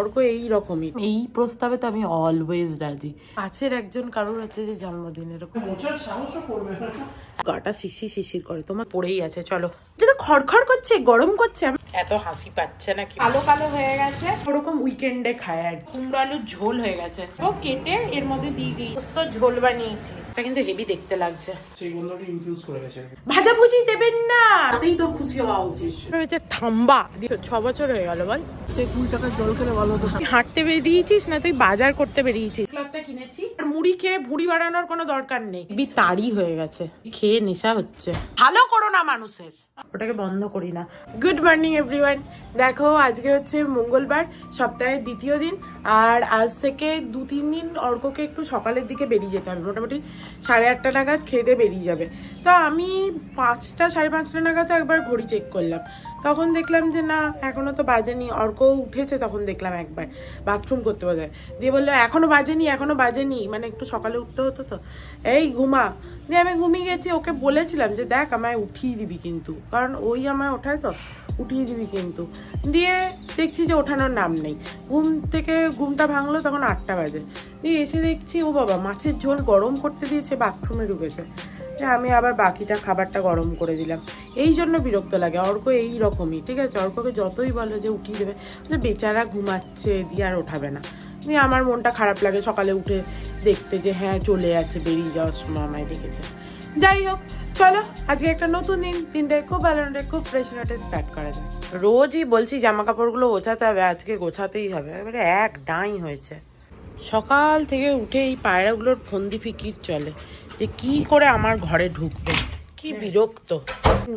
অর্ক এই রকমই, এই প্রস্তাবে তো আমি অলওয়েজ রাজি। কাছের একজন কারোর হচ্ছে যে জন্মদিন, এরকম মোচার সাহসও করবে না, গাটা শিশির করে। তোমার পড়েই আছে, চলো। এটা তো খড়খড় করছে, গরম করছে, এত হাসি পাচ্ছে না কি, কালো কালো হয়ে গেছে, ওরকম উইকেন্ডে খায়। আর কুমড়ো আলুর ঝোল হয়ে গেছে, তো কেটে এর মধ্যে দিয়ে দিই, ঝোল বানিয়েছিস, এটা কিন্তু হেভি দেখতে লাগছে। সেই গন্ধটা ইনফিউজ করে গেছে। ভাজাভুজি দেবেন না, তাতেই তোর খুশি হওয়া উচিত। থাম্বা 6 বছর হয়ে গেল বল, 20 টাকার জল খেলে ভালো হতো। হাঁটতে বেরিয়েছিস না তুই, বাজার করতে বেরিয়েছিস। ক্লাবটা কিনেছি, আর মুড়ি খেয়ে ভুঁড়ি বাড়ানোর কোনো দরকার নেই, তাড়ি হয়ে গেছে, খেয়ে নেশা হচ্ছে। ভালো করো না মানুষের, ওটাকে বন্ধ করি না। গুড মর্নিং এভরিওয়ান, দেখো আজকে হচ্ছে মঙ্গলবার, সপ্তাহের দ্বিতীয় দিন। আর আজ থেকে 2-3 দিন অর্ককে একটু সকালের দিকে বেরিয়ে যেতে হবে, মোটামুটি 8:30 নাগাদ খেয়ে দিয়ে বেরিয়ে যাবে। তো আমি 5টা 5:30 নাগাদ একবার ঘড়ি চেক করলাম, তখন দেখলাম যে না এখনো তো বাজেনি। অর্ক উঠেছে, তখন দেখলাম একবার বাথরুম করতে বোঝায়, দিয়ে বললো এখনো বাজেনি, মানে একটু সকালে উঠতে হতো তো, এই ঘুমা। দিয়ে আমি ঘুমিয়ে গেছি, ওকে বলেছিলাম যে দেখ আমায় উঠিয়ে দিবি কিন্তু, কারণ ওই আমায় ওঠায় তো, উঠিয়ে দিবি কিন্তু। দিয়ে দেখছি যে ওঠানোর নাম নেই, ঘুমটা ভাঙলো তখন 8টা বাজে। দিয়ে এসে দেখছি ও বাবা মাছের ঝোল গরম করতে দিয়েছে, বাথরুমে ঢুকেছে। আমি আবার বাকিটা খাবারটা গরম করে দিলাম। এই জন্য বিরক্ত লাগে, অর্ক এই রকমই, ঠিক আছে। অর্ককে যতই বলো যে উঠিয়ে দেবে, বেচারা ঘুমাচ্ছে, দিয়ে আর ওঠাবে না। আমার মনটা খারাপ লাগে সকালে উঠে দেখতে যে হ্যাঁ চলে যাচ্ছে, বেরিয়ে যাওয়ার সময় আমায় ডেকেছে। যাই হোক চলো, আজকে একটা নতুন দিনটাকে খুব ভালো খুব ফ্রেশ নোটে স্টার্ট করা যায়। রোজই বলছি জামা কাপড়গুলো গোছাতে হবে, আজকে গোছাতেই হবে, এবারে এক ডাঁই হয়েছে। সকাল থেকে উঠে এই পায়রাগুলোর ফন্দি ফিকির চলে যে কি করে আমার ঘরে ঢুকবে, কি বিরক্ত।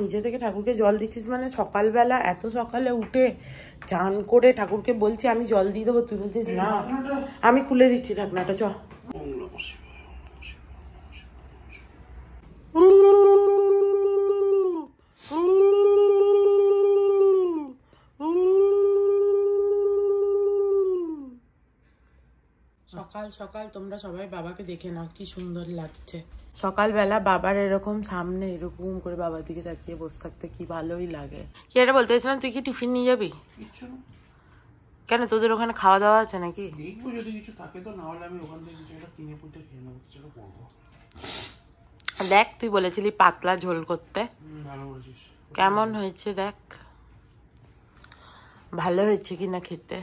নিজে থেকে ঠাকুরকে জল দিচ্ছিস মানে সকালবেলা এত সকালে উঠে চান করে ঠাকুরকে বলছি আমি জল দিয়ে দেবো, তুই বলছিস না আমি খুলে দিচ্ছি ঢাকনাটা, চ। সকাল সকাল তোমরা সবাই বাবাকে দেখে নাও কি সুন্দর লাগছে। সকালবেলা বাবার এরকম সামনে এরকম করে বাবার দিকে তাকিয়ে বসে থাকতে কি ভালোই লাগে। কি এটা বলতে চাইছিলাম, তুই কি টিফিন নিয়ে যাবি? কেন, তোদের ওখানে খাওয়া দাওয়া আছে নাকি? দেখবো যদি কিছু থাকে তো, না হলে আমি ওখান থেকে কিছু একটা কিনে পুঁতে খেয়ে নেবো, কিছু করবো। দেখ তুই বলেছিলি পাতলা ঝোল করতে, ভালো বলেছিস। কেমন হয়েছে দেখ, ভালো হয়েছে কিনা খেতে।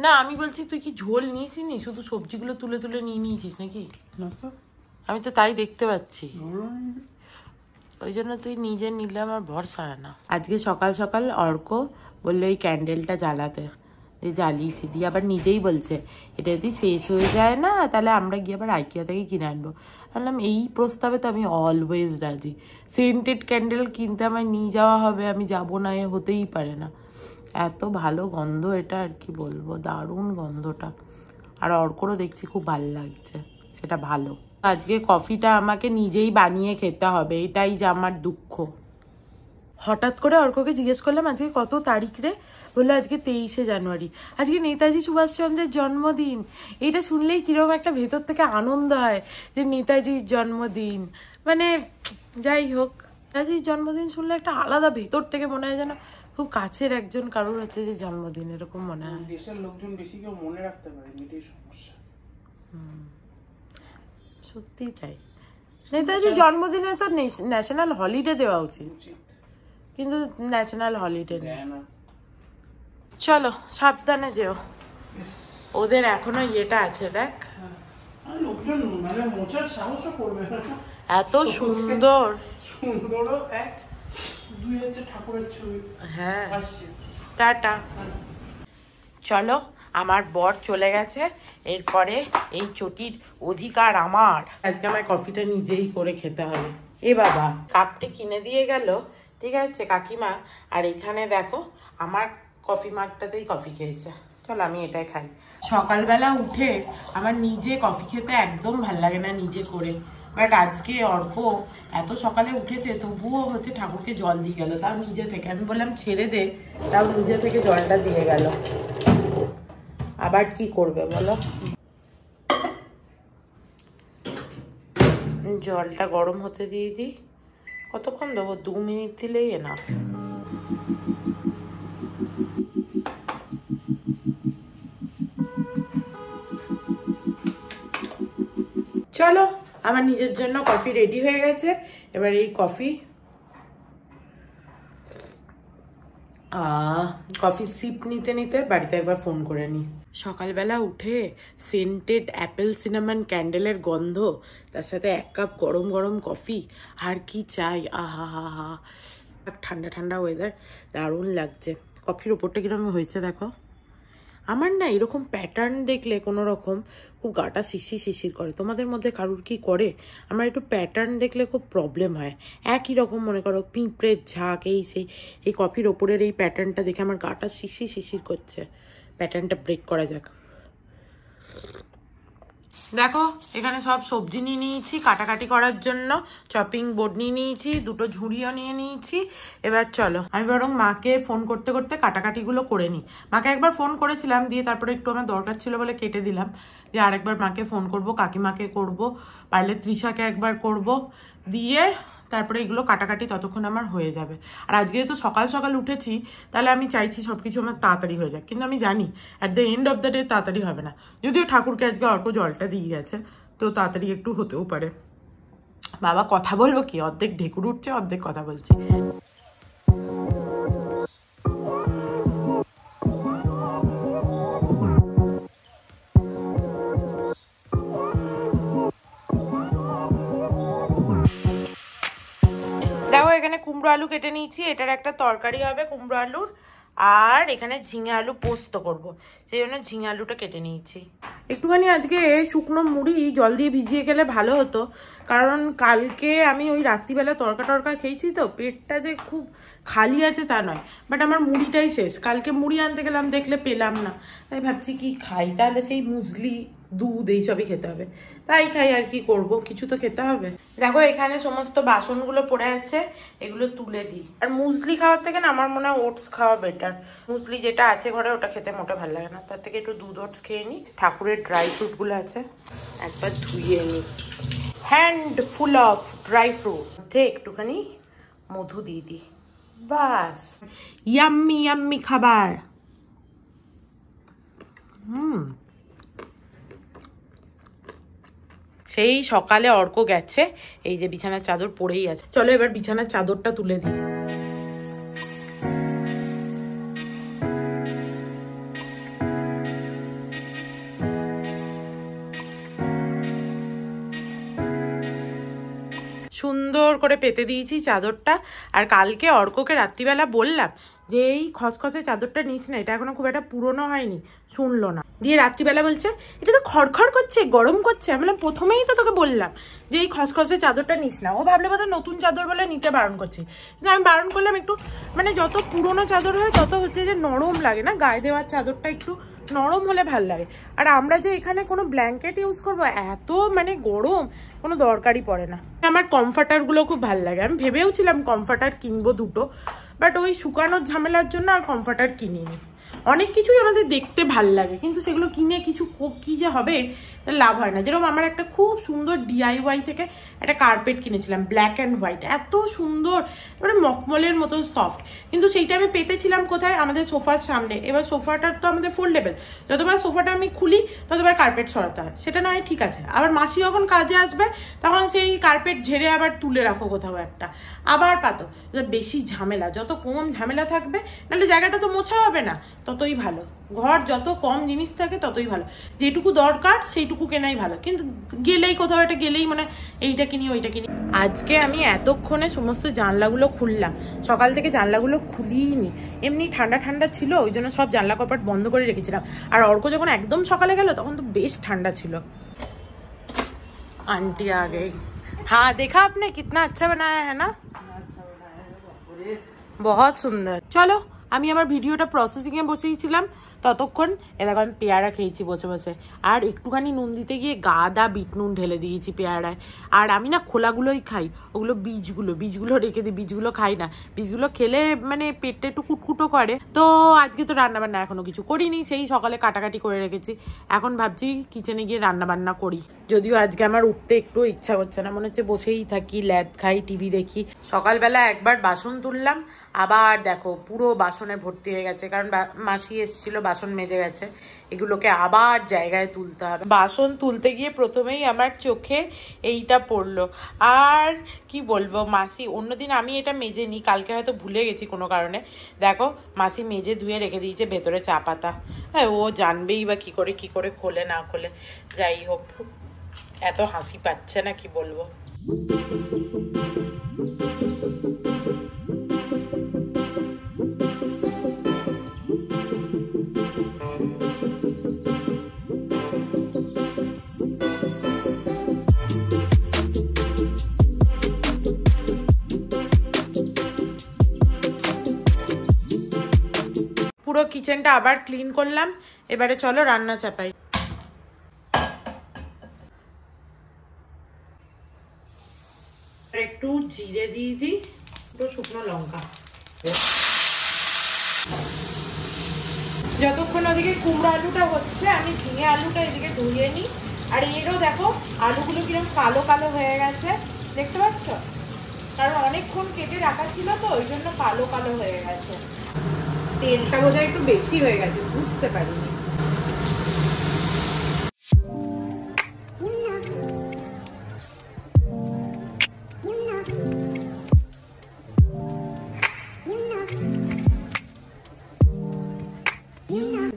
না আমি বলছি তুই কি ঝোল নিয়েছিস, শুধু সবজিগুলো তুলে তুলে নিয়ে নিয়েছিস নাকি? আমি তো তাই দেখতে পাচ্ছি, ওই জন্য তুই নিজে নিলে আমার ভরসা হয় না। আজকে সকাল সকাল অর্ক বললো এই ক্যান্ডেলটা জ্বালাতে, দিয়ে জ্বালিয়েছি। দিয়ে আবার নিজেই বলছে এটা যদি শেষ হয়ে যায় না তাহলে আমরা গিয়ে আবার আইকিয়া থেকে কিনে আনবো। বললাম এই প্রস্তাবে তো আমি অলওয়েজ রাজি। সেন্টেড ক্যান্ডেল কিনতে আমায় নিয়ে যাওয়া হবে, আমি যাবো না, এ হতেই পারে না। এত ভালো গন্ধ এটা, আর কি বলবো, দারুণ গন্ধটা। আর অর্করও দেখছি খুব ভালো লাগছে, সেটা ভালো। আজকে কফিটা আমাকে নিজেই বানিয়ে খেতে হবে, এটাই যে আমার দুঃখ। হঠাৎ করে অর্ককে জিজ্ঞেস করলাম আজকে কত তারিখ রে, বললো আজকে 23শে জানুয়ারি, আজকে নেতাজি সুভাষচন্দ্রের জন্মদিন। এটা শুনলেই কিরকম একটা ভেতর থেকে আনন্দ হয় যে নেতাজির জন্মদিন। মানে যাই হোক, নেতাজির জন্মদিন শুনলে একটা আলাদা ভেতর থেকে মনে হয় যেন খুব কাছের একজন কারোর হচ্ছে যে জন্মদিন, এরকম মনে হয়। দেশের লোকজন বেশি কেউ মনে রাখতে পারে, এটাই সমস্যা। সত্যি তাই, নেতাজির জন্মদিনে তো ন্যাশনাল হলিডে দেওয়া উচিত, কিন্তু ন্যাশনাল হলিডে নেই। চলো সাবধানে যেও, ওদের এখনো ইয়েটা আছে দেখ, এত সুন্দর হ্যাঁ। টাটা। চলো আমার বর চলে গেছে, এরপরে এই চটির অধিকার আমার। আজকে আমার কফিটা নিজেই করে খেতে হবে। এ বাবা কাপটি কিনে দিয়ে গেল, ঠিক আছে কাকিমা, আর এখানে দেখো আমার কফি মাগটাতেই কফি খেয়েছে। চলো আমি এটাই খাই। সকালবেলা উঠে আমার নিজে কফি খেতে একদম ভাল লাগে না নিজে করে, বাট আজকে অর্ক এত সকালে উঠেছে তবুও হচ্ছে ঠাকুরকে জল দিয়ে গেল, তাও নিজে থেকে। আমি বললাম ছেড়ে দে, তাও নিজে থেকে জলটা দিয়ে গেল। আবার কি করবে বলো, জলটা গরম হতে দিয়ে দিই, কতক্ষণ দেবো? 2 মিনিট দিলেই না। চলো, আমার নিজের জন্য কফি রেডি হয়ে গেছে। এবার এই কফি সিপ নিতে নিতে বাড়িতে একবার ফোন করে নিই। সকালবেলা উঠে সেন্টেড অ্যাপেল সিনামন ক্যান্ডেলের গন্ধ, তার সাথে 1 কাপ গরম গরম কফি, আর কি চাই? আহা হা হা, ঠান্ডা ঠান্ডা ওয়েদার, দারুণ লাগছে। কফির ওপরটা কিরকম হয়েছে দেখো। আমার না এরকম প্যাটার্ন দেখলে কোনো রকম খুব গাটা শিশির করে। তোমাদের মধ্যে কারুর কি করে? আমার একটু প্যাটার্ন দেখলে খুব প্রবলেম হয়। একই রকম মনে করো পিঁপড়ের ঝাঁক, এই সেই, এই কফির ওপরের এই প্যাটার্নটা দেখে আমার গাটা শিশির করছে। প্যাটার্নটা ব্রেক করা যাক। দেখো এখানে সব সবজি নিয়ে নিয়েছি কাটাকাটি করার জন্য, চপিং বোর্ড নিয়ে নিয়েছি, 2টো ঝুড়িও নিয়ে নিয়েছি। এবার চলো আমি বরং মাকে ফোন করতে করতে কাটাকাটিগুলো করে নিই। মাকে একবার ফোন করেছিলাম, দিয়ে তারপরে একটু আমার দরকার ছিল বলে কেটে দিলাম। দিয়ে আরেকবার মাকে ফোন করব, কাকিমাকে করব, পারলে তৃষাকে একবার করব, দিয়ে তারপরে এগুলো কাটাকাটি ততক্ষণ আমার হয়ে যাবে। আর আজকে যেহেতু সকাল সকাল উঠেছি, তাহলে আমি চাইছি সব কিছু আমার তাড়াতাড়ি হয়ে যাক। কিন্তু আমি জানি at the end of the day তাড়াতাড়ি হবে না। যদিও ঠাকুরকে আজকে অর্ক জলটা দিয়ে গেছে, তো তাড়াতাড়ি একটু হতেও পারে। বাবা কথা বলবো কি, অর্ধেক ঢেকুর উঠছে, অর্ধেক কথা বলছি। দেখো এখানে কুমড়ো আলু কেটে নিয়েছি, এটার একটা তরকারি হবে কুমড়ো আলুর। আর এখানে ঝিঙে আলু পোস্ত করব, সেই জন্য ঝিঙে আলুটা কেটে নিয়েছি। একটুখানি আজকে শুকনো মুড়ি জল দিয়ে ভিজিয়ে গেলে ভালো হতো, কারণ কালকে আমি ওই রাত্রিবেলা তরকা খেয়েছি, তো পেটটা যে খুব খালি আছে তা নয়, বাট আমার মুড়িটাই শেষ। কালকে মুড়ি আনতে গেলাম, দেখলে পেলাম না, তাই ভাবছি কি খাই, তাহলে সেই মুসলি দুধ এইসবই খেতে হবে, তাই খাই। আর কি করব, কিছু তো খেতে হবে। দেখো এখানে সমস্ত বাসনগুলো পড়ে আছে, এগুলো তুলে দিই। আর মুসলি খাওয়ার থেকে না আমার মনে হয় ওটস খাওয়া বেটার। মুসলি যেটা আছে ঘরে ওটা খেতে মোটে ভালো লাগে না, তার থেকে একটু দুধ ওটস খেয়ে নিই। ঠাকুরের ড্রাই ফ্রুটগুলো আছে, একবার ধুয়ে নিই। Hand full of dry fruit, একটুখানি মধু দিয়ে দিই, বাস ইয়াম্মি ইয়াম্মি খাবার। সেই সকালে অর্ক গেছে, এই যে বিছানার চাদর পরেই আছে। চলো এবার বিছানার চাদরটা তুলে দিই। সুন্দর করে পেতে দিয়েছি চাদরটা। আর কালকে অর্ককে রাত্রিবেলা বললাম যে এই খসখসে চাদরটা নিস না, এটা এখনো খুব একটা পুরনো হয়নি, শুনলো না। দিয়ে রাত্রিবেলা বলছে এটা তো খড়খড় করছে, গরম করছে। আমি বললাম প্রথমেই তো তোকে বললাম যে এই খসখসে চাদরটা নিস না। ও ভাবলে বোধহয় নতুন চাদর বলে নিতে বারণ করছি, কিন্তু আমি বারণ করলাম একটু, মানে যত পুরনো চাদর হয় তত হচ্ছে যে নরম লাগে না, গায়ে দেওয়ার চাদরটা একটু নরম হলে ভাল লাগে। আর আমরা যে এখানে কোনো ব্ল্যাঙ্কেট ইউজ করবো, এত মানে গরম কোনো দরকারই পড়ে না। আমার কমফর্টারগুলো খুব ভাল লাগে, আমি ভেবেওছিলাম কমফর্টার কিনবো 2টো, বাট ওই শুকানোর ঝামেলার জন্য আর কমফর্টার কিনিনি। অনেক কিছুই আমাদের দেখতে ভাল লাগে, কিন্তু সেগুলো কিনে কিছু কি যে হবে লাভ হয় না। যেরকম আমার একটা খুব সুন্দর DIY থেকে একটা কার্পেট কিনেছিলাম, ব্ল্যাক অ্যান্ড হোয়াইট, এত সুন্দর, এবারে মখমলের মতো সফট, কিন্তু সেইটা আমি পেতেছিলাম কোথায়, আমাদের সোফার সামনে। এবার সোফাটার তো আমাদের ফোল্ডেবল, যতবার সোফাটা আমি খুলি ততবার কার্পেট সরাতে হয়, সেটা নয় ঠিক আছে। আবার মাসি যখন কাজে আসবে তখন সেই কার্পেট ঝেড়ে আবার তুলে রাখো কোথাও একটা, আবার পাতো। বেশি ঝামেলা, যত কম ঝামেলা থাকবে, নাহলে জায়গাটা তো মোছা হবে না, ততই ভালো। ঘর যত কম জিনিস থাকে ততই ভালো, যেটুকু দরকার সেইটুকু কেনাই ভালো। কিন্তু গেলেই কোথাও একটা গেলেই মানে এইটা কিনি ওইটা কিনি। আজকে আমি এতক্ষণে সমস্ত জানলাগুলো খুললাম, সকাল থেকে জানলাগুলো খুলিনি, এমনি ঠান্ডা ঠান্ডা ছিল, ওই জন্য সব জানলা কপাট বন্ধ করে রেখেছিলাম। আর অর্ক যখন একদম সকালে গেল তখন তো বেশ ঠান্ডা ছিল। आंटी आ गई। हाँ देखा आपने कितना अच्छा बनाया है ना, बहुत सुंदर। चलो আমি আমার ভিডিওটা প্রসেসিং এ বসিয়েছিলাম, ততক্ষণ দেখো আমি পেয়ারা খেয়েছি বসে বসে, আর একটুখানি নুন দিতে গিয়ে গাদা বিট নুন ঢেলে দিয়েছি পেয়ারায়। আর আমি না খোলাগুলোই খাই, ওগুলো বীজগুলো রেখে দিই, বীজগুলো খাই না। বীজগুলো খেলে মানে পেটটা একটু কুটকুটো করে। তো আজকে তো রান্নাবান্না এখনো কিছু করিনি, সেই সকালে কাটাকাটি করে রেখেছি। এখন ভাবছি কিচেনে গিয়ে রান্নাবান্না করি, যদিও আজকে আমার উঠতে একটু ইচ্ছা করছে না, মনে হচ্ছে বসেই থাকি, ল্যাদ খাই, টিভি দেখি। সকালবেলা একবার বাসন তুললাম, আবার দেখো পুরো বাসনে ভর্তি হয়ে গেছে, কারণ মাসি এসেছিল, বাসন মেজে গেছে, এগুলোকে আবার জায়গায় তুলতে হবে। বাসন তুলতে গিয়ে প্রথমেই আমার চোখে এইটা পড়লো। আর কি বলবো, মাসি অন্যদিন আমি এটা মেজে নিই, কালকে হয়তো ভুলে গেছি কোনো কারণে, দেখো মাসি মেজে ধুয়ে রেখে দিয়েছে ভেতরে চা পাতা। হ্যাঁ, ও জানবেই বা কি করে খোলে না খোলে। যাই হোক, এত হাসি পাচ্ছে না, কি বলবো। পুরো কিচেনটা আবার ক্লিন করলাম, এবারে চলো রান্না চাপাই। একটু জিরে দিয়ে দিই, একটু শুকনো লঙ্কা। যতক্ষণ ওদিকে কুমড়ো আলুটা হচ্ছে, আমি ঝিঙে আলুটা এদিকে ধুয়ে নিই। আর এরও দেখো আলুগুলো কিরকম কালো কালো হয়ে গেছে, দেখতে পাচ্ছ? কারণ অনেকক্ষণ কেটে রাখা ছিল তো, ওই জন্য কালো কালো হয়ে গেছে। তেলটা বোধহয় একটু বেশি হয়ে গেছে, বুঝতে পারিনি।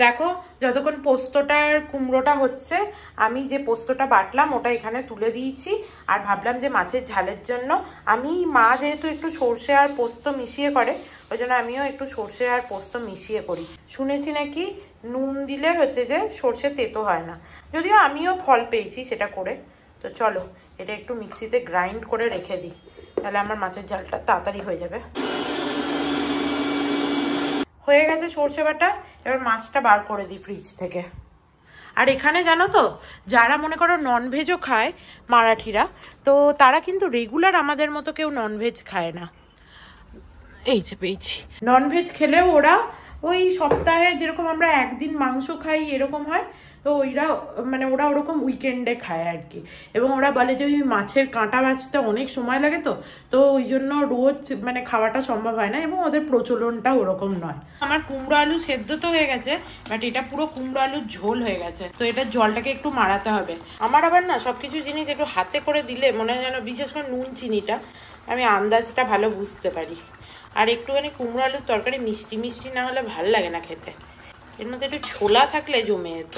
দেখো যতক্ষণ পোস্তটার কুমড়োটা হচ্ছে, আমি যে পোস্তটা বাটলাম ওটা এখানে তুলে দিয়েছি। আর ভাবলাম যে মাছের ঝালের জন্য মা যেহেতু একটু সর্ষে আর পোস্ত মিশিয়ে করে, ওই জন্য আমিও একটু সর্ষে আর পোস্ত মিশিয়ে করি। শুনেছি নাকি নুন দিলে হচ্ছে যে সর্ষে তেতো হয় না, যদিও আমিও ফল পেয়েছি সেটা করে। তো চলো এটা একটু মিক্সিতে গ্রাইন্ড করে রেখে দিই, তাহলে আমার মাছের ঝালটা তাড়াতাড়ি হয়ে যাবে। হয়ে গেছে সর্ষে বাটা, এবার মাছটা বার করে দিই ফ্রিজ থেকে। আর এখানে জানো তো, যারা মনে করো ননভেজও খায় মারাঠিরা, তো তারা কিন্তু রেগুলার আমাদের মতো কেউ ননভেজ খায় না। এই যে পেয়েছি, ননভেজ খেলেও ওরা ওই সপ্তাহে যেরকম আমরা একদিন মাংস খাই এরকম হয়, তো ওরা ওরকম উইকেন্ডে খায় আর কি। এবং ওরা বলে যে ওই মাছের কাঁটা বাছতে অনেক সময় লাগে, তো ওই জন্য রোজ খাওয়াটা সম্ভব হয় না, এবং ওদের প্রচলনটা ওরকম নয়। আমার কুমড়ো আলু সেদ্ধ তো হয়ে গেছে, বাট এটা পুরো কুমড়ো আলুর ঝোল হয়ে গেছে, তো এটার জলটাকে একটু মারাতে হবে। আমার আবার না সবকিছু জিনিস একটু হাতে করে দিলে মনে হয় যেন, বিশেষ করে নুন চিনিটা আমি আন্দাজটা ভালো বুঝতে পারি। আর একটুখানি কুমড়ো আলুর তরকারি মিষ্টি মিষ্টি না হলে ভাল লাগে না খেতে, এর মধ্যে একটু ছোলা থাকলে জমে যেত।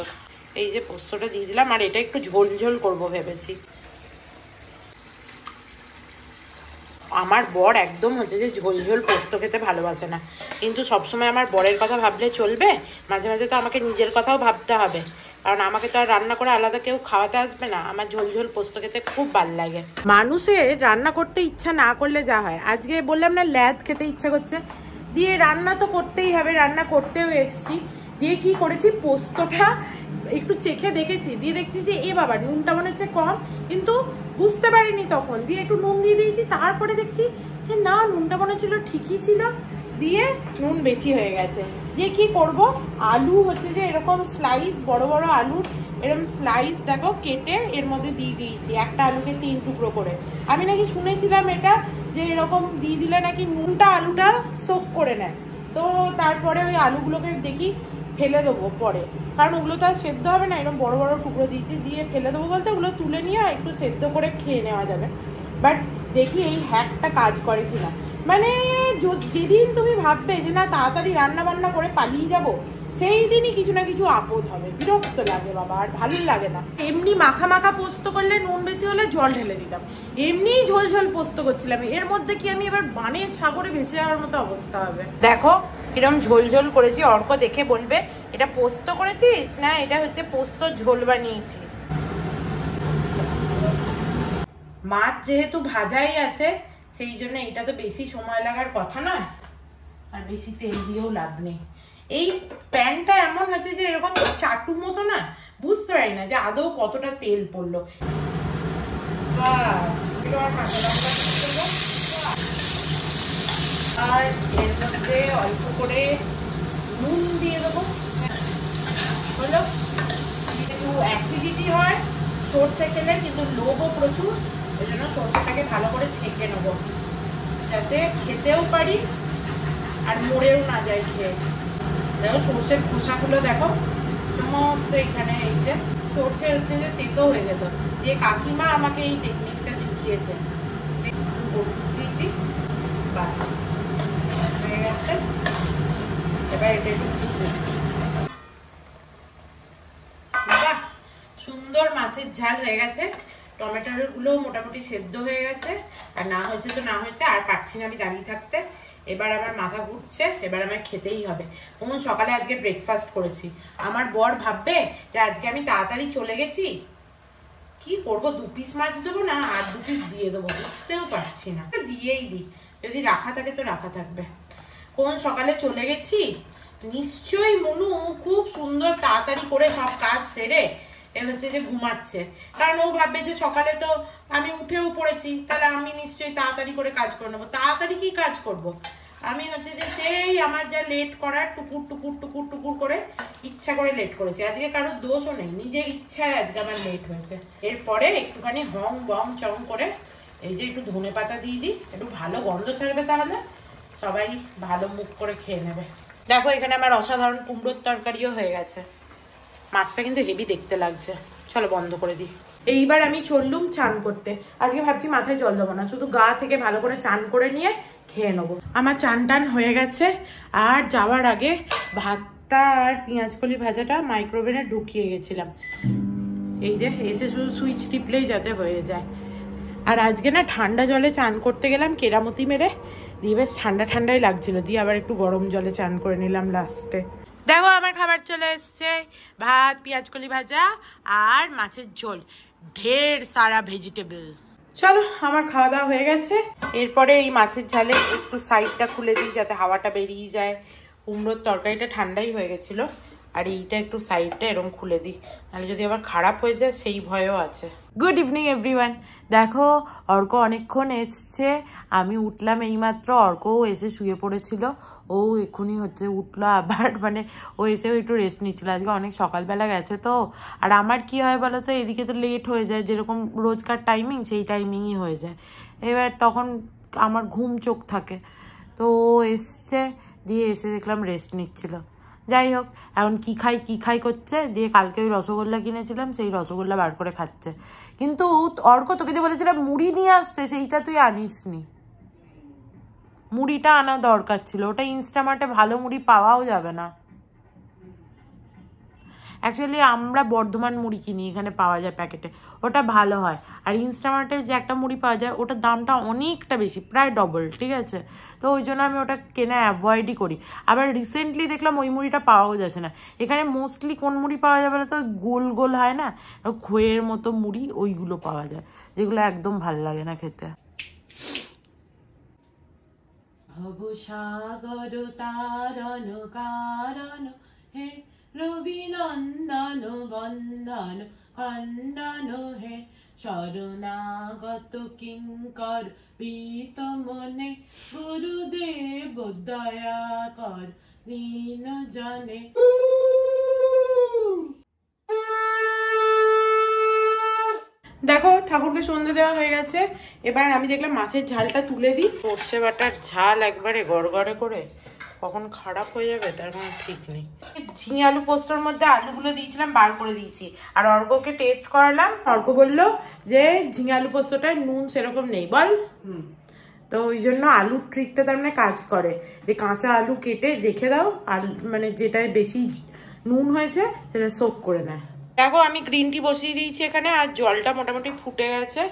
এই যে পোস্তটা দিয়ে দিলাম, আর এটা একটু ঝোল ঝোল করবো ভেবেছি। আমার বর একদম হচ্ছে যে ঝোল ঝোল পোস্ত খেতে ভালোবাসে না, কিন্তু সবসময় আমার বরের কথা ভাবলে চলবে, মাঝে মাঝে তো আমাকে নিজের কথাও ভাবতে হবে, কারণ আমাকে তো আর রান্না করে আলাদা কেউ খাওয়াতে আসবে না। আমার ঝোল ঝোল পোস্ত খেতে খুব ভালো লাগে। মানুষের রান্না করতে ইচ্ছা না করলে যা হয়, আজকে বললাম না ল্যাদ খেতে ইচ্ছা করছে, দিয়ে রান্না তো করতেই হবে, রান্না করতেও এসছি। দিয়ে কি করেছি, পোস্তটা একটু চেখে দেখেছি, দিয়ে দেখছি যে এ বাবা নুনটা মনে হচ্ছে কম, কিন্তু বুঝতে পারিনি তখন, দিয়ে একটু নুন দিয়ে দিয়েছি। তারপরে দেখছি যে না, নুনটা মনে হচ্ছিল ঠিকই ছিল, দিয়ে নুন বেশি হয়ে গেছে। দিয়ে কি করব, আলু হচ্ছে যে এরকম স্লাইস, বড় বড় আলুর এরকম স্লাইস দেখো কেটে এর মধ্যে দিয়ে দিয়েছি, একটা আলুকে 3 টুকরো করে। আমি নাকি শুনেছিলাম এটা, যে এরকম দিয়ে দিলে নাকি নুনটা আলুটা সোক করে নেয়। তো তারপরে ওই আলুগুলোকে দেখি ফেলে দেবো পরে, কারণ ওগুলো তো আর সেদ্ধ হবে না, এরকম বড় বড় টুকরো দিয়েছি, দিয়ে ফেলে দেবো বলতে ওগুলো তুলে নিয়ে একটু সেদ্ধ করে খেয়ে নেওয়া যাবে। বাট দেখি এই হ্যাকটা কাজ করে কিনা। যেদিন তুমি ভাববে যে না তাড়াতাড়ি রান্না বান্না করে পালিয়ে যাব, সেই দিনই কিছু না কিছু আপদ হবে, বিরক্ত লাগে বাবা, আর ভালো লাগে না। এমনি মাখা মাখা পোস্ত করলে নুন বেশি হলে জল ঢেলে দিতাম, এমনি ঝোল ঝোল পোস্ত করছিলাম, এর মধ্যে কি আমি এবার বানের সাগরে ভেসে যাওয়ার মতো অবস্থা হবে। দেখো কিরম ঝোল ঝোল করেছি, অর্ক দেখে বলবে এটা পোস্ত করেছিস না এটা হচ্ছে পোস্ত ঝোল বানিয়েছিস। মাছ যেহেতু ভাজাই আছে, সেই জন্য এটা তো বেশি সময় লাগার কথা নয়। আর বেশি তেল দিয়েও লাভ নেই। এই প্যানটা এমন হচ্ছে যে এরকম চাটু মতো না, বুঝতে পারি না যে আদৌ কতটা তেল পড়লো। বাস আর এর মধ্যে অল্প করে নুন দিয়ে দেবো। হলো, একটু অ্যাসিডিটি হয় সর্ষে খেলে, কিন্তু লোভও প্রচুর, ওই জন্য সর্ষেটাকে ভালো করে ছেঁকে নেবো যাতে খেতেও পারি আর মরেও না যায় খেয়ে। দেখো সর্ষের খোসাগুলো দেখো সমস্ত এখানে, এই যে সর্ষে হচ্ছে যে তেতো হয়ে যেত, যে কাকিমা আমাকে এই টেকনিকটা শিখিয়েছে। দিদি বাস হয়ে গেছে, এবার এটা একটু সুন্দর মাছের ঝাল হয়ে গেছে। টমেটোগুলো মোটামুটি সেদ্ধ হয়ে গেছে, আর না হয়েছে তো না হয়েছে, আর পারছি না আমি দাঁড়িয়ে থাকতে। এবার আমার মাথা ঘুরছে, এবার আমার খেতেই হবে। কোন সকালে আজকে ব্রেকফাস্ট করেছি, আমার বর ভাববে যে আজকে আমি তাড়াতাড়ি চলে গেছি। কি করবো, 2 পিস মাছ দেবো না আর 2 পিস দিয়ে দেবো, বুঝতেও পারছি না। দিয়েই দিই, যদি রাখা থাকে তো রাখা থাকবে। কোন সকালে চলে গেছি, নিশ্চয়ই মনু খুব সুন্দর তাড়াতাড়ি করে সব কাজ সেরে হচ্ছে যে ঘুমাচ্ছে, কারণ ও ভাববে যে সকালে তো আমি উঠেও পড়েছি, তাহলে আমি নিশ্চয়ই তাড়াতাড়ি করে কাজ করে নেবো। তাড়াতাড়ি কি কাজ করব, আমি হচ্ছে যে সেই আমার যা লেট করার টুকুর টুকুর টুকুর টুকুর করে ইচ্ছা করে লেট করেছি। আজকে কারোর দোষও নেই, নিজের ইচ্ছায় আজকে আমার লেট হয়েছে। এরপরে একটুখানি হং বং চং করে এই যে একটু ধনে পাতা দিয়ে দিই, একটু ভালো গন্ধ ছাড়বে, তাহলে সবাই ভালো মুখ করে খেয়ে নেবে। দেখো এখানে আমার অসাধারণ কুমড়োর তরকারিও হয়ে গেছে। মাছটা কিন্তু হেভি দেখতে লাগছে, চলো বন্ধ করে দিই। এইবার আমি চললুম চান করতে। আজকে ভাবছি মাথায় জল দেবো না, শুধু গা থেকে ভালো করে চান করে নিয়ে খেয়ে নেবো। আমার চান টান হয়ে গেছে, আর যাওয়ার আগে ভাতটা আর পেঁয়াজকলি ভাজাটা মাইক্রোওভেনে ঢুকিয়ে গেছিলাম। এই যে এসে শুধু সুইচ টিপলেই যাতে হয়ে যায়। আর আজকে না ঠান্ডা জলে চান করতে গেলাম কেরামতি মেরে, দিয়ে বেশ ঠান্ডা ঠান্ডাই লাগছিল, দিয়ে আবার একটু গরম জলে চান করে নিলাম লাস্টে। দেখো আমার খাবার চলে এসছে, ভাত, পেঁয়াজকলি ভাজা আর মাছের ঝোল, ঢের সারা ভেজিটেবল। চলো আমার খাওয়া দাওয়া হয়ে গেছে। এরপরে এই মাছের ঝালে একটু সাইডটা খুলে দিই যাতে হাওয়াটা বেরিয়ে যায়। কুমড়োর তরকারিটা ঠান্ডাই হয়ে গেছিলো, আর এইটা একটু সাইডটা এরকম খুলে দিই, নাহলে যদি আবার খারাপ হয়ে যায় সেই ভয়ও আছে। Good evening everyone. দেখো অর্ক অনেকক্ষণ এসছে, আমি উঠলাম এইমাত্র, অর্কও এসে শুয়ে পড়েছিল, ও এক্ষুনি হচ্ছে উঠলো আবার, মানে ও এসেও একটু রেস্ট নিচ্ছিল, আজকে অনেক সকালবেলা গেছে তো। আর আমার কি হয় বলো তো, এদিকে তো লেট হয়ে যায়, যেরকম রোজকার টাইমিং সেই টাইমিংই হয়ে যায়, এবার তখন আমার ঘুম চোখ থাকে। তো ও এসছে, দিয়ে এসে দেখলাম রেস্ট নিচ্ছিল। যাই হোক, এখন কি খাই করছে, দিয়ে কালকে ওই রসগোল্লা কিনেছিলাম, সেই রসগোল্লা বার করে খাচ্ছে। কিন্তু অর্ক তোকে যে বলেছিলাম মুড়ি নিয়ে আসতে, সেইটা তুই আনিস নি। মুড়িটা আনা দরকার ছিল, ওটা ইনস্টামার্টে ভালো মুড়ি পাওয়াও যাবে না। অ্যাকচুয়ালি আমরা বর্ধমান মুড়ি কিনি, এখানে পাওয়া যায় প্যাকেটে, ওটা ভালো হয়। আর ইনস্টামার্টে যে একটা মুড়ি পাওয়া যায় ওটার দামটা অনেকটা বেশি, প্রায় ডবল, ঠিক আছে? তো ওই জন্য আমি ওটা কেনা অ্যাভয়েডই করি। আবার রিসেন্টলি দেখলাম ওই মুড়িটা পাওয়াও যাচ্ছে না এখানে। মোস্টলি কোন মুড়ি পাওয়া যাবে না তো, গোল গোল হয় না খোয়ের মতো মুড়ি, ওইগুলো পাওয়া যায়, যেগুলো একদম ভাল লাগে না খেতে। ভবসাগর তারণ কারণ হে রবিনন্দন বন্দন খণ্ডন হে শরণাগত কিঙ্কর পীত মনে গুরুদেব দয়া কর দীন জনে। দেখো ঠাকুরকে সন্ধ্যে দেওয়া হয়ে গেছে, এবার আমি দেখলাম মাছের ঝালটা তুলে দিই। সর্ষে বাটার ঝাল একবারে গড়গড়ে করে কখন খারাপ হয়ে যাবে তার কোনো ঠিক নেই। ঝিঙে আলু পোস্তর মধ্যে আলুগুলো দিয়েছিলাম, বার করে দিয়েছি, আর অর্ককে টেস্ট করালাম। অর্ক বললো যে ঝিঙে আলু পোস্তটায় নুন সেরকম নেই, বল। তো ওই জন্য আলুর ট্রিকটা তার মানে কাজ করে, যে কাঁচা আলু কেটে রেখে দাও, আর মানে যেটায় বেশি নুন হয়েছে সেটা সোক করে নেয়। দেখো আমি গ্রিন টি বসিয়ে দিয়েছি এখানে, আর জলটা মোটামুটি ফুটে গেছে।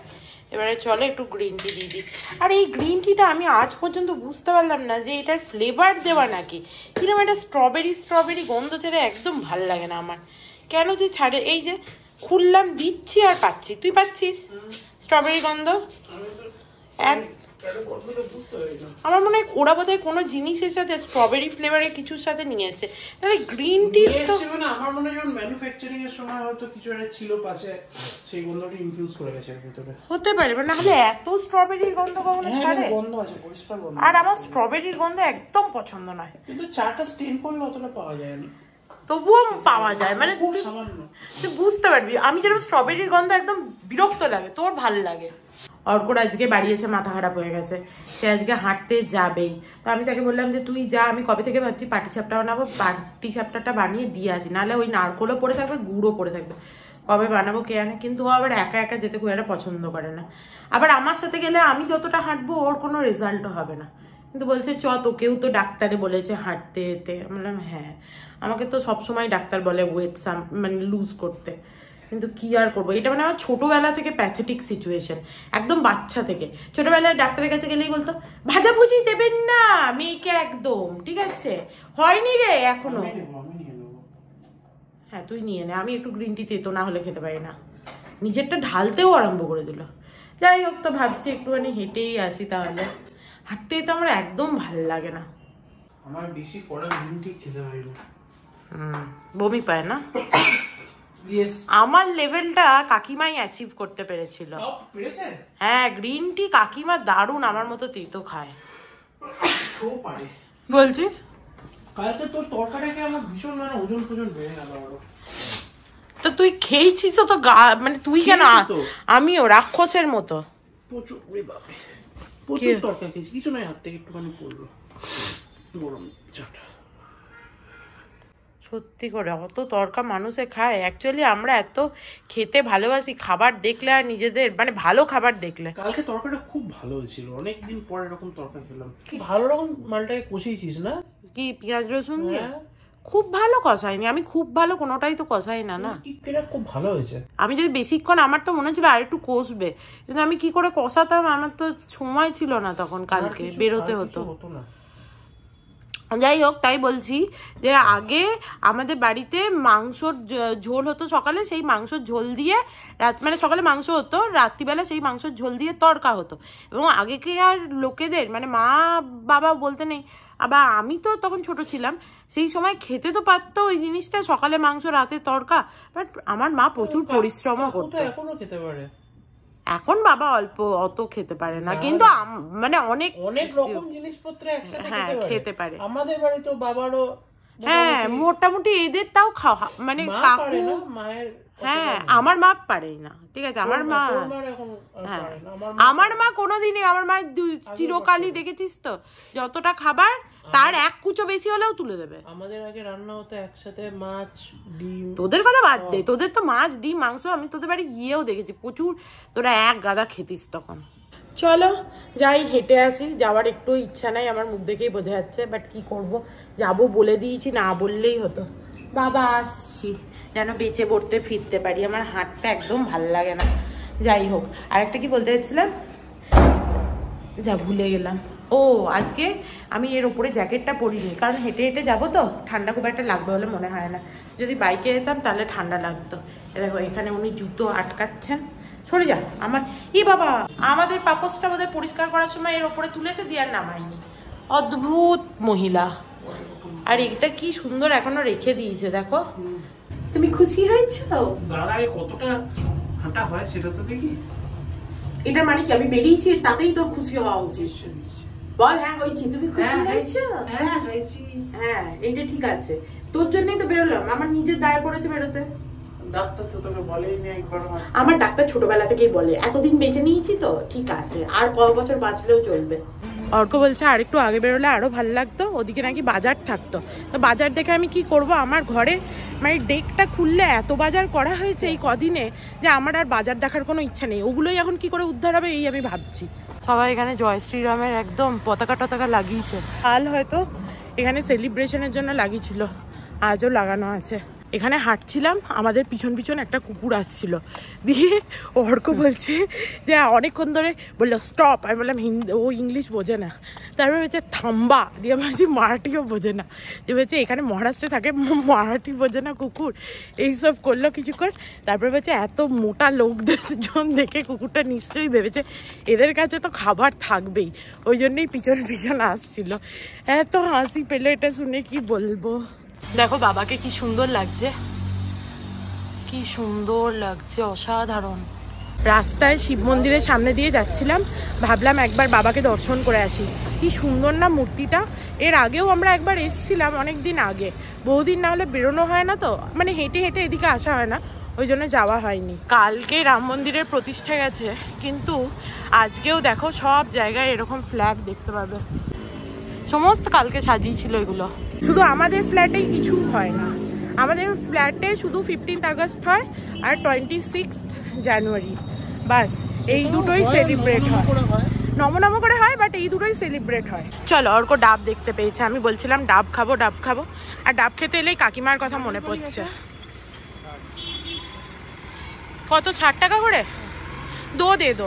এবারে চলো একটু গ্রিন টি দিয়ে দিই। আর এই গ্রিন টিটা আমি আজ পর্যন্ত বুঝতে পারলাম না যে এটার ফ্লেভার দেওয়া নাকি, কিরকম একটা স্ট্রবেরি গন্ধ ছেড়ে, একদম ভাল লাগে না আমার, কেন যে ছাড়ে। এই যে খুললাম, দিচ্ছি আর পাচ্ছি, তুই পাচ্ছিস স্ট্রবেরি গন্ধ? আমার মনে হয় ওরা বোধহয় কোনো জিনিসের সাথে স্ট্রবেরি ফ্লেভারের কিছুর সাথে নিয়ে এসেছে। তাহলে গ্রিন টি তো মানে আমার মনে হয় যখন ম্যানুফ্যাকচারিং এর সময় হয়তো কিছু একটা ছিল পাশে, সেই গন্ধটা ইনফিউজ করে গেছে এর ভিতরে। হতে পারে, না হলে এত স্ট্রবেরির গন্ধ কখনো ছাড়ে? গন্ধ আছে, পরিষ্কার গন্ধ। আর আমার স্ট্রবেরির গন্ধ একদম পছন্দ নয়, কিন্তু চাটা স্টেন করলে অতটা পাওয়া যায় না, তবুও পাওয়া যায়। মানে তুই বুঝতে পারবি, আমি যেরকম স্ট্রবেরির গন্ধ একদম বিরক্ত লাগে, তোর ভাল লাগে। অর্কর আজকে বাড়ি এসে মাথা খারাপ হয়ে গেছে, সে আজকে হাঁটতে যাবেই। তো আমি তাকে বললাম যে তুই যা, আমি কবে থেকে ভাবছি পাটি সাপটা বানাবো, পাটি সাপটাটা বানিয়ে দিয়ে আসি, নাহলে ওই নারকোলও পড়ে থাকবে, গুঁড়ো পড়ে থাকবে। কবে বানাবো কে জানে, কিন্তু ও আবার একা একা যেতে খুব একটা পছন্দ করে না। আবার আমার সাথে গেলে আমি যতটা হাঁটবো ওর কোনো রেজাল্টও হবে না, কিন্তু বলছে চ তোকেও তো ডাক্তারে বলেছে হাঁটতে যেতে। বললাম হ্যাঁ, আমাকে তো সবসময় ডাক্তার বলে ওয়েট মানে লুজ করতে, কিন্তু কি আর করবো, এটা মানে আমার ছোটবেলা থেকে প্যাথেটিক সিচুয়েশন, একদম বাচ্চা থেকে। ছোটবেলায় ডাক্তারের কাছে গেলেই বলতো ভাজাভুজি দেবেন না মেয়েকে একদম, ঠিক আছে হয়নি রে এখনো। হ্যাঁ তুই নিয়ে নে, আমি একটু গ্রিন টি তেতো না হলে খেতে পারি না। নিজেরটা ঢালতেও আরম্ভ করে দিল। যাই হোক, তো ভাবছি একটুখানি হেঁটেই আসি তাহলে। হাঁটতে তো আমার একদম ভালো লাগে না, আমার বেশি কড়া গ্রিন টি খেতে পারি না, বমি পায় না। আমার লেভেলটা কাকিমাই অ্যাচিভ করতে পেরেছিল। হ্যাঁ গ্রিন টি কাকিমা দারুণ, আমার মতো তেতো খায়। বলছিস কালকে তোর তরকারিটাকে আমার ভীষণ মানে ওজন ফোজন বেড়ে গেল। তো তুই খেয়েছিস তো মানে তুই কেন? আমিও রাক্ষসের মতো প্রচুর প্রচুর তরকারি খেয়েছি, কিছু নয় হাত থেকে একটুখানি পড়লো গরম চাটা। সত্যি করে অত তরকা মানুষে খায়? অ্যাকচুয়ালি আমরা এত খেতে ভালোবাসি, খাবার দেখলে আর নিজেদের মানে ভালো খাবার দেখলে। কালকে তরকারিটা খুব ভালো হয়েছিল, অনেকদিন পরে এরকম তরকারি খেলাম। ভালো রকম মালটাকে কষিয়েছিস না? কি পেঁয়াজ রসুন দিয়ে? খুব ভালো কষাইনি আমি, খুব ভালো কোনোটাই তো কষাই না। না এটা খুব ভালো হয়েছে। আমি যদি বেশিক্ষণ, আমার তো মনে হচ্ছিল আর একটু কষবে, কিন্তু আমি কি করে কষাতাম, আমার তো সময় ছিল না তখন, কালকে বেরোতে হতো। যাই হোক, তাই বলছি যে আগে আমাদের বাড়িতে মাংসর ঝোল হতো সকালে, সেই মাংসর ঝোল দিয়ে মানে সকালে মাংস হতো, রাত্রিবেলা সেই মাংসর ঝোল দিয়ে তড়কা হতো। এবং আগেকার লোকেদের মানে মা বাবা বলতে নেই, আবার আমি তো তখন ছোট ছিলাম, সেই সময় খেতে তো পারতো ওই জিনিসটা, সকালে মাংস রাতে তড়কা। বাট আমার মা প্রচুর পরিশ্রমও করতো। এখনো খেতে পারে, এখন বাবা অল্প অত খেতে পারে না, কিন্তু মানে অনেক অনেক রকম জিনিসপত্র একসাথে খেতে পারে। আমাদের বাড়ি তো বাবারও হ্যাঁ মোটামুটি এদের তাও খাওয়া মানে কাকু মায়ের, হ্যাঁ আমার মা পারেই না, ঠিক আছে আমার মা, হ্যাঁ আমার মা কোনোদিনই, আমার মা চিরকালই দেখেছিস তো যতটা খাবার তার এক কুচো বেশি হলেও তুলে দেবে। আমাদের আগে রান্না হতো একসাথে মাছ ডিম। তোদের কথা বাদ দে, তোদের তো মাছ ডিম মাংস আমি তোদের বাড়ি গিয়েও দেখেছি প্রচুর, তোরা এক গাদা খেতিস তখন। চলো যাই হেঁটে আসি, যাওয়ার একটু ইচ্ছা নাই আমার, মুখ দেখেই বোঝা যাচ্ছে, বাট কি করব, যাবো বলে দিয়েছি, না বললেই হতো। বাবা আসছি, যেন বেঁচে পড়তে ফিরতে পারি, আমার হাতটা একদম ভাল লাগে না। যাই হোক, আরেকটা কি বলতে চাইছিলাম, যা ভুলে গেলাম। ও আজকে আমি এর ওপরে জ্যাকেটটা পরিনি, কারণ হেঁটে হেঁটে যাবো তো, ঠান্ডা খুব একটা লাগবে বলে মনে হয় না। যদি বাইকে যেতাম তাহলে ঠান্ডা লাগতো। দেখো এখানে উনি জুতো আটকাচ্ছেন, সরে যা আমার। ই বাবা, আমাদের পাপোসটা বোধহয় পরিষ্কার করার সময় এর ওপরে তুলেছে দিয়ে আর নামায়নি। অদ্ভুত মহিলা। আর এটা কি সুন্দর এখনো রেখে দিয়েছে দেখো। তুমি খুশি হয়েছো? দাঁড়ায় কতটা হাঁটা হয় সেটা তো দেখি। এটা মানে কি আমি বেরিয়েছি তাতেই তোর খুশি হওয়া উচিত? বল হ্যাঁ হয়েছি, তুমি খুশি হয়েছো? হ্যাঁ হয়েছি। হ্যাঁ এইটা ঠিক আছে, তোর জন্যই তো বেরোলাম, আমার নিজের দায় পড়েছে বেরোতে। ডাক্তার তো তোকে বলেইনি একবার? আমার ডাক্তার ছোটবেলা থেকেই বলে, এতদিন বেঁচে নিয়েছি তো ঠিক আছে, আর কয় বছর বাঁচলেও চলবে। অর্ক বলছে আর একটু আগে বেরোলে আরো ভালো লাগতো, ওদিকে নাকি বাজার থাকতো। তো বাজার দেখে আমি কি করব, আমার ঘরে মানে ডেকটা খুললে এত বাজার করা হয়েছে এই কদিনে যে আমার আর বাজার দেখার কোনো ইচ্ছা নেই। ওগুলোই এখন কি করে উদ্ধার হবে এই আমি ভাবছি। সবাই এখানে জয় শ্রীরামের একদম পতাকা টতাকা লাগিয়েছে, কাল হয়তো এখানে সেলিব্রেশনের জন্য লাগিয়েছিল, আজও লাগানো আছে। এখানে হাঁটছিলাম, আমাদের পিছন পিছন একটা কুকুর আসছিল, দিয়ে অর্ক বলছে যে অনেকক্ষণ ধরে বললো স্টপ, আমি বললাম হিন্দি, ও ইংলিশ বোঝে না, তারপরে বলছে থাম্বা, দিয়ে বলছি মারাঠিও বোঝে না, দিয়ে বলছে এখানে মহারাষ্ট্রে থাকে মারাঠি বোঝে না কুকুর, এইসব করলো কিছুক্ষণ। তারপরে বলছে এত মোটা লোকজন দেখে কুকুরটা নিশ্চয়ই ভেবেছে এদের কাছে তো খাবার থাকবেই, ওই জন্যই পিছন পিছন আসছিল। এত হাসি পেলো এটা শুনে, কি বলবো। দেখো বাবাকে কি সুন্দর লাগছে, কি সুন্দর লাগছে, অসাধারণ। রাস্তায় শিব মন্দিরের সামনে দিয়ে যাচ্ছিলাম, ভাবলাম একবার বাবাকে দর্শন করে আসি। কি সুন্দর না মূর্তিটা। এর আগেও আমরা একবার এসেছিলাম অনেক দিন আগে, বহুদিন না হলে বেরোনো হয় না তো, মানে হেঁটে হেঁটে এদিকে আসা হয় না, ওই জন্য যাওয়া হয়নি। কালকে রাম মন্দিরের প্রতিষ্ঠা গেছে, কিন্তু আজকেও দেখো সব জায়গায় এরকম ফ্ল্যাগ দেখতে পাবে, সমস্ত কালকে সাজিয়েছিল এগুলো। শুধু আমাদের ফ্ল্যাটেই কিছু হয় না, আমাদের ফ্ল্যাটে শুধু 15th আগস্ট হয় আর 26th জানুয়ারি, বাস এই দুটোই সেলিব্রেট হয়, নম করে হয়, বাট এই দুটোই সেলিব্রেট হয়। চলো অর্ক ডাব দেখতে পেয়েছে, আমি বলছিলাম ডাব খাবো ডাব খাবো, আর ডাব খেতে এলেই কাকিমার কথা মনে পড়ছে। কত, 60 টাকা করে? দো দে দো।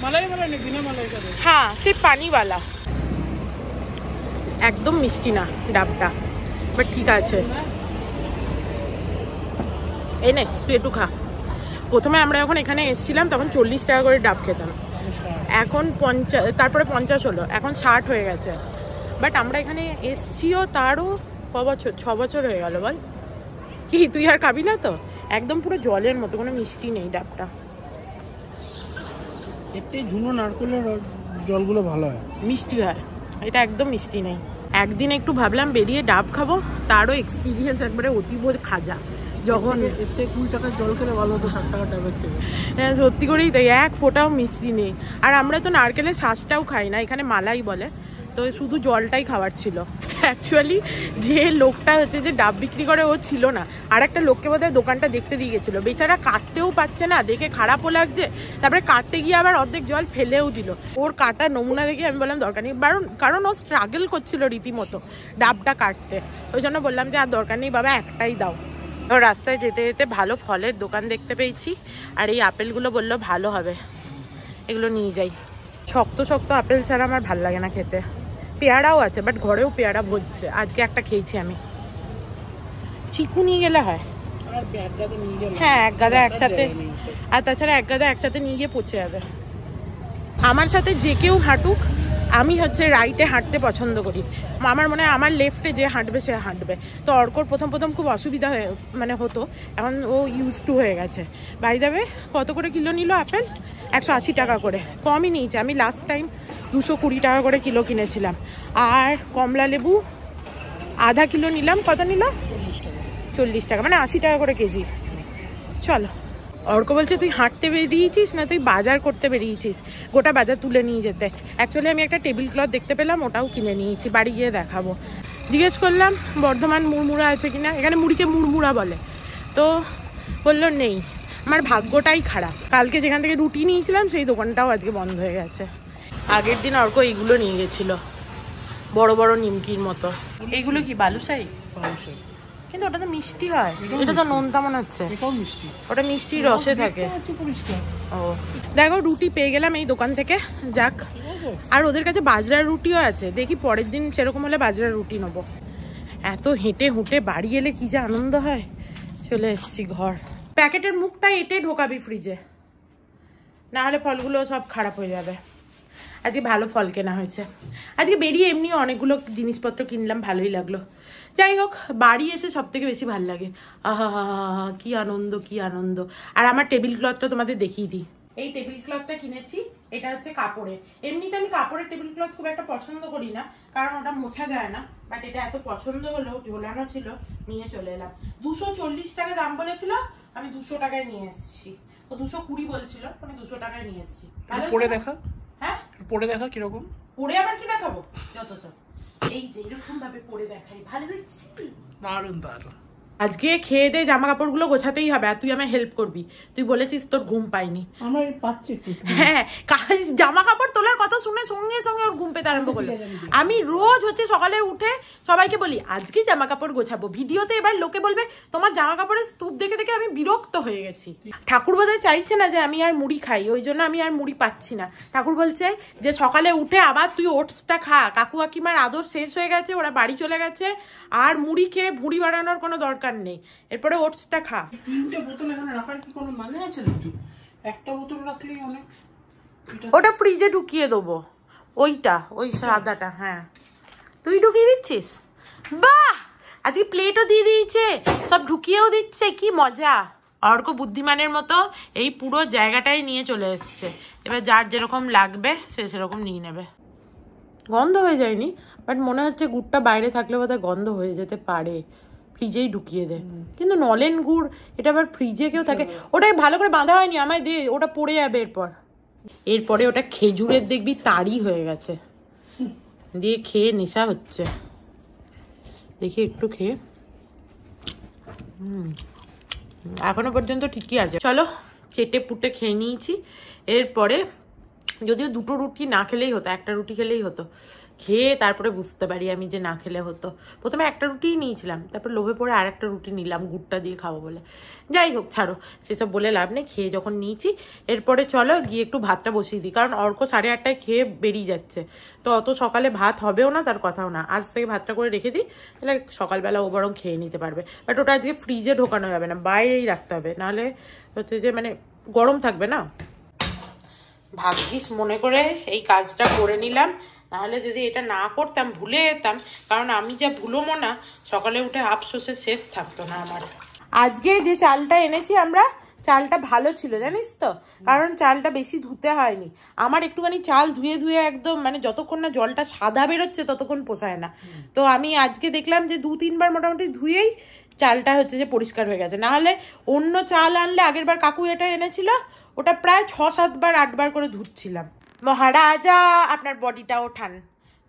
মালাই মালাই নেই, বিনা মালাই का दो। হ্যাঁ, সির্ফ পানিওয়ালা, একদম মিষ্টি না ডাবটা, বাট ঠিক আছে। এই নে তুই একটু খা। প্রথমে আমরা যখন এখানে এসেছিলাম তখন 40 টাকা করে ডাব খেতাম, এখন 50, তারপরে 50 হলো, এখন 60 হয়ে গেছে। বাট আমরা এখানে এসছিও তারও ক বছর, 6 বছর হয়ে গেল। বল কি তুই আর খাবি না তো? একদম পুরো জলের মতো, কোনো মিষ্টি নেই ডাবটা। এতে ঝুনো নারকেলের জলগুলো ভালো হয়, মিষ্টি হয়, এটা একদম মিষ্টি নেই। একদিন একটু ভাবলাম বেরিয়ে ডাব খাবো, তারও এক্সপিরিয়েন্স একবারে অতীব খাজা। যখন এতে 20 টাকার জল খেলে ভালো হতো 60 টাকা ডাবের থেকে। হ্যাঁ সত্যি করেই তাই, এক ফোঁটাও মিষ্টি নেই। আর আমরা তো নারকেলের শ্বাসটাও খাই না, এখানে মালাই বলে, তো শুধু জলটাই খাওয়ার ছিল। অ্যাকচুয়ালি যে লোকটা হচ্ছে যে ডাব বিক্রি করে ও ছিল না, আর একটা লোককে বোধহয় দোকানটা দেখতে দিয়ে গেছিলো, বেচারা কাটতেও পারছে না, দেখে খারাপও লাগছে, তারপরে কাটতে গিয়ে আবার অর্ধেক জল ফেলেও দিল। ওর কাটার নমুনা দেখে আমি বললাম দরকার নেই, কারণ ও স্ট্রাগল করছিল রীতিমতো ডাবটা কাটতে, ওই জন্য বললাম যে আর দরকার নেই বাবা, একটাই দাও। রাস্তায় যেতে যেতে ভালো ফলের দোকান দেখতে পেয়েছি, আর এই আপেলগুলো বললো ভালো হবে, এগুলো নিয়ে যাই। শক্ত শক্ত আপেল ছাড়া আমার ভালো লাগে না খেতে। পেয়ারাও আছে, বাট ঘরেও পেয়ারা ভরছে, আজকে একটা খেয়েছি আমি। চিকু নিয়ে গেলে হয়, হ্যাঁ এক গাদা একসাথে, আর তাছাড়া এক গাদা একসাথে নিয়ে গিয়ে পচে যাবে। আমার সাথে যে কেউ হাঁটুক, আমি হচ্ছে রাইটে হাঁটতে পছন্দ করি, আমার মনে হয় আমার লেফটে যে হাঁটবে সে হাঁটবে। তো অর্কর প্রথম খুব অসুবিধা হতো, এখন ও ইউজ টু হয়ে গেছে। বাই দ্য ওয়ে, কত করে কিলো নিল আপেল? 180 টাকা করে, কমই নিয়েছে। আমি লাস্ট টাইম 220 টাকা করে কিলো কিনেছিলাম। আর কমলা লেবু আধা কিলো নিলাম, কত নিল? 40 টাকা, মানে 80 টাকা করে কেজি। চলো। অর্ক বলছে তুই হাঁটতে বেরিয়েছিস না তুই বাজার করতে বেরিয়েছিস, গোটা বাজার তুলে নিয়ে যেতে। অ্যাকচুয়ালি আমি একটা টেবিল ক্লথ দেখতে পেলাম, ওটাও কিনে নিয়েছি, বাড়ি গিয়ে দেখাবো। জিজ্ঞেস করলাম বর্ধমান মুড়মুড়া আছে কিনা, এখানে মুড়িকে মুড়মুড়া বলে, তো বললো নেই। আমার ভাগ্যটাই খারাপ, কালকে যেখান থেকে রুটি নিয়েছিলাম সেই দোকানটাও আজকে বন্ধ হয়ে গেছে। আগের দিন অর্ক এইগুলো নিয়ে গেছিলো, বড় বড় নিমকির মতো। এইগুলো কি বালুশাহী? বালুশাহী, কিন্তু ওটা তো মিষ্টি হয়, এটা তো নোনতা মনে হচ্ছে। এটাও মিষ্টি, ওটা মিষ্টির রসে থাকে। ও দেখো রুটি পেয়ে গেলাম এই দোকান থেকে, যাক। আর ওদের কাছে বাজরার রুটিও আছে, দেখি পরের দিন সেরকম হলে বাজরার রুটি নেবো। এত হেঁটে হুঁটে বাড়ি এলে কি যে আনন্দ হয়। চলে এসছি ঘর। প্যাকেটের মুখটা এঁটে ঢোকাবি ফ্রিজে, না হলে ফলগুলো সব খারাপ হয়ে যাবে। আজকে ভালো ফল কেনা হয়েছে। আজকে বেরিয়ে এমনি অনেকগুলো জিনিসপত্র কিনলাম, ভালোই লাগলো। যাই হোক, বাড়ি এসে সব থেকে বেশি ভালো লাগে। আহা হা হা, কি আনন্দ কি আনন্দ। আর আমার টেবিল ক্লথটা তোমাদের দেখিয়ে দিই। এই টেবিল ক্লথটা কিনেছি, এটা হচ্ছে কাপড়ের। এমনিতে আমি কাপড়ের টেবিল ক্লথ খুব একটা পছন্দ করি না, কারণ ওটা মোছা যায় না, বাট এটা এত পছন্দ হলো, ঝোলানো ছিল, নিয়ে চলে এলাম। 240 টাকা দাম বলেছিল, আমি 200 টাকায় নিয়ে এসেছি। ও 220 বলছিল, আমি 200 টাকায় নিয়ে এসেছি। পরে দেখা, হ্যাঁ পরে দেখা কিরকম, পরে আবার কি দেখাবো, যত সব। এই যে এরকম ভাবে পরে দেখাই, ভালো হয়েছে, দারুণ দারুণ। আজকে খেয়ে দে জামা কাপড়গুলো গোছাতেই হবে, আর তুই আমায় হেল্প করবি। তুই বলেছিস তোর ঘুম পাইনি। আমার পাচ্ছি হ্যাঁ, জামা কাপড় তোলার কথা শুনে সঙ্গে সঙ্গে ওর ঘুম পেতে আরম্ভ করলো। আমি রোজ হচ্ছে সকালে উঠে সবাইকে বলি আজকে জামা কাপড় গোছাবো, ভিডিওতে এবার লোকে বলবে তোমার জামা কাপড়ের স্তূপ দেখে দেখে আমি বিরক্ত হয়ে গেছি। ঠাকুর বোধহয় চাইছে না যে আমি আর মুড়ি খাই, ওই জন্য আমি আর মুড়ি পাচ্ছি না। ঠাকুর বলছে যে সকালে উঠে আবার তুই ওটসটা খা, কাকু কাকিমার আদর শেষ হয়ে গেছে, ওরা বাড়ি চলে গেছে, আর মুড়ি খেয়ে ভুঁড়ি বাড়ানোর কোনো দরকার নেই, এরপরে ওটসটা খা। তিনটে বোতল এখানে রাখার কি কোনো মানে আছে নাকি? একটা বোতল রাখলেই অনেক। ওটা ফ্রিজে ঢুকিয়ে দেবো, ওইটা ওই সাদাটা। হ্যাঁ তুই ঢুকিয়ে দিচ্ছিস? বাহ, আজকে প্লেটও দিয়ে দিয়েছে, সব ঢুকিয়েও দিচ্ছে, কি মজা। অর্ক বুদ্ধিমানের মতো এই পুরো জায়গাটাই নিয়ে চলে এসছে, এবার যার যেরকম লাগবে সে সেরকম নিয়ে নেবে। গন্ধ হয়ে যায়নি, বাট মনে হচ্ছে গুড়টা বাইরে থাকলে বোধহয় গন্ধ হয়ে যেতে পারে, ফ্রিজেই ঢুকিয়ে দে। কিন্তু নলেন গুড় এটা আবার ফ্রিজে কেউ থাকে? ওটাই ভালো করে বাঁধা হয়নি, আমায় দে, ওটা পড়ে যাবে এরপরে ওটা খেজুরের দেখবি তাড়ি হয়ে গেছে, দিয়ে খেয়ে নেশা হচ্ছে। দেখি একটু খেয়ে, এখনো পর্যন্ত ঠিকই আছে। চলো চেটে পুটে খেয়ে নিয়েছি। এরপরে যদিও দুটো রুটি না খেলেই হতো, একটা রুটি খেলেই হতো, খেয়ে তারপরে বুঝতে পারি আমি যে না খেলে হতো। প্রথমে একটা রুটিই নিয়েছিলাম, তারপর লোভে পড়ে আর একটা রুটি নিলাম গুড়টা দিয়ে খাবো বলে। যাই হোক ছাড়ো, সেসব বলে লাভ নেই, খেয়ে যখন নিয়েছি এরপরে চলো গিয়ে একটু ভাতটা বসিয়ে দিই, কারণ অর্ক 8:30টায় খেয়ে বেরিয়ে যাচ্ছে, তো অত সকালে ভাত হবেও না, তার কথাও না। আজ থেকে ভাতটা করে রেখে দিই, তাহলে সকালবেলা ও বরং খেয়ে নিতে পারবে। বাট ওটা আজকে ফ্রিজে ঢোকানো যাবে না, বাইরেই রাখতে হবে, নাহলে হচ্ছে যে মানে গরম থাকবে না। ভাগ্যিস মনে করে এই কাজটা করে নিলাম, নাহলে যদি এটা না করতাম ভুলে যেতাম, কারণ আমি যা ভুলোমো না, সকালে উঠে আফসোসের শেষ থাকতো না আমার। আজকে যে চালটা এনেছি আমরা, চালটা ভালো ছিল জানিস তো, কারণ চালটা বেশি ধুতে হয়নি। আমার একটুখানি চাল ধুয়ে ধুয়ে একদম মানে যতক্ষণ না জলটা সাদা বেরোচ্ছে ততক্ষণ পোষায় না। তো আমি আজকে দেখলাম যে 2-3 বার মোটামুটি ধুয়েই চালটা হচ্ছে যে পরিষ্কার হয়ে গেছে। নাহলে অন্য চাল আনলে, আগের বার কাকু এটা এনেছিল, ওটা প্রায় 6-7 বার 8 বার করে ধুচ্ছিলাম। মহারাজা আপনার বডিটা ওঠান,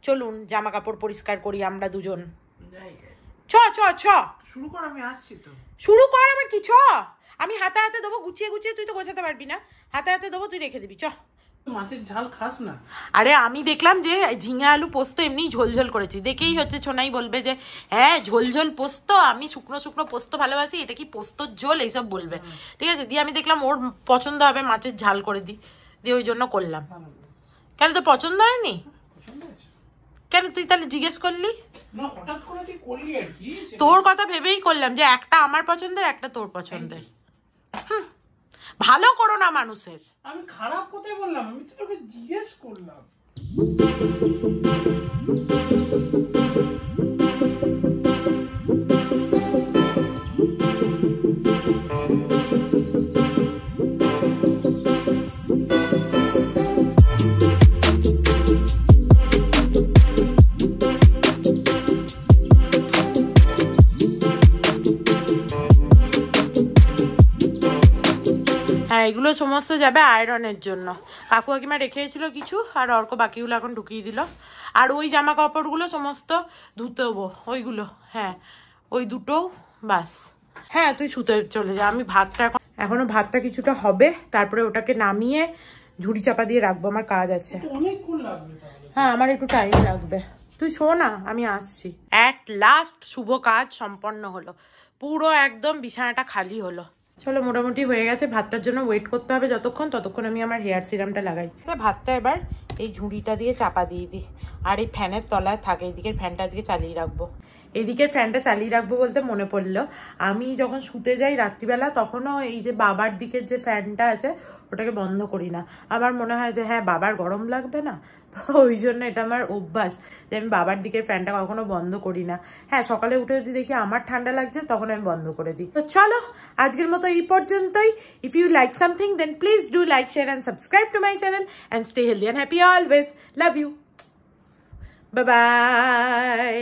চলুন জামা কাপড় পরিষ্কার করি আমরা দুজন। চ চ চ শুরু কর, আমি আসছি তো। শুরু কর আবার কি? চ, আমি হাতে হাতে দেবো, গুছিয়ে গুছিয়ে, তুই তো গোছাতে পারবি না, হাতে হাতে দেবো, তুই রেখে দিবি। চ। মাছের ঝাল খাস না? আরে আমি দেখলাম যে ঝিঙে আলু পোস্ত এমনি ঝোলঝোল করেছি, দেখেই হচ্ছে ছোনাই বলবে যে হ্যাঁ ঝোলঝোল পোস্ত, আমি শুকনো শুকনো পোস্ত ভালোবাসি, এটা কি পোস্তর ঝোল, এইসব বলবে। ঠিক আছে, দিয়ে আমি দেখলাম ওর পছন্দ হবে, মাছের ঝাল করে দিই, দিয়ে ওই জন্য করলাম। কেন তো পছন্দ হয়নি? কেন তুই তাহলে জিজ্ঞেস করলি? তোর কথা ভেবেই করলাম যে একটা আমার পছন্দের, একটা তোর পছন্দের। ভালো করো না মানুষের। আমি খারাপ কোথায় বললাম? আমি তো তোকে জিজ্ঞেস করলাম। হ্যাঁ, এগুলো সমস্ত যাবে আয়রনের জন্য। কাকু কাকিমা রেখেছিল কিছু, আর অর্ক বাকিগুলো এখন ঢুকিয়ে দিল। আর ওই জামা কাপড়গুলো সমস্ত ধুতে হবো, ওইগুলো। হ্যাঁ, ওই দুটো বাস। হ্যাঁ, তুই শুতে চলে যা, আমি ভাতটা এখনো ভাতটা কিছুটা হবে, তারপরে ওটাকে নামিয়ে ঝুড়ি চাপা দিয়ে রাখবো, আমার কাজ আছে। হ্যাঁ, আমার একটু টাইম লাগবে, তুই শো না, আমি আসছি। অ্যাট লাস্ট শুভ কাজ সম্পন্ন হলো, পুরো একদম বিছানাটা খালি হলো। চলো মোটামুটি হয়ে গেছে, ভাতটার জন্য ওয়েট করতে হবে ততক্ষণ আমি আমার হেয়ার সিরামটা লাগাই। ভাতটা এবার এই ঝুড়িটা দিয়ে চাপা দিয়ে দিই, আর এই ফ্যানের তলায় থাকে, এদিকের ফ্যানটা আজকে চালিয়ে রাখবো। এদিকের ফ্যানটা চালিয়ে রাখবো বলতে মনে পড়লো, আমি যখন শুতে যাই রাত্রিবেলা তখনও এই যে বাবার দিকের যে ফ্যানটা আছে ওটাকে বন্ধ করি না। আমার মনে হয় যে হ্যাঁ বাবার গরম লাগবে না, তো ওই জন্য এটা আমার অভ্যাস যে আমি বাবার দিকের ফ্যানটা কখনো বন্ধ করি না। হ্যাঁ, সকালে উঠে যদি দেখি আমার ঠান্ডা লাগছে তখন আমি বন্ধ করে দিই। তো চলো আজকের মতো এই পর্যন্তই। If you like something then please do like, share and subscribe to my channel and stay healthy and happy always. Love you, bye by.